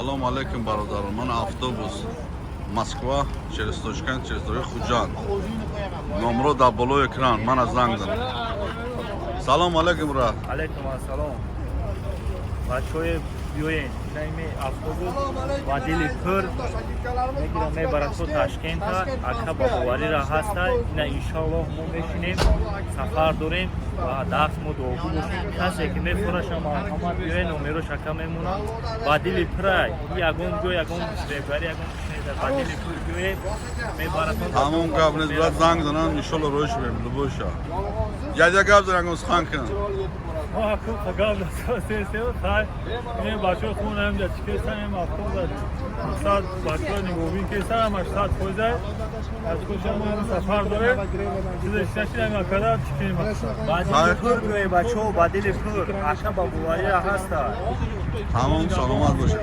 Салом алейкум, бародарон. Ман автобус Москва через Душанбе, через дороги худжанд. Номеро дар болои экран. Ман аз занг занам. Салом алейкум ра. Алейкум ассалом. Бачаҳои биёед. Ина автобус вадили пур мегирам мебарад то Ташкента. Ака ба боварира ҳаста. Ина иншаллоҳ мо мешинем, сафар дорем ва дарс мо дуогӯ бошем. Касе ки мефураша марҳамат биёед, номерош ака мемона. Вадили пурай. Ягон ҷо, ягон бегари, ягон шеда. Вадили пур биёед мебарад то. Тамом гап нест, брат, занг занам, иншаллоҳ роҳ шавем, любоша. Яҷа гап занам, схан кунам. ما حکوم خدام دسترسی و خواهد این بچه خونه هم جد چکه سن هم افتاد داد ساعت بچه نگوبین که سن هم 8 خوزه از خوشم هم سفر داره چیزش نشید هم اکده چکه هم بعدی پور گروه بچه و بعدی پور عشق با بواری هسته تمام سلامت باشه.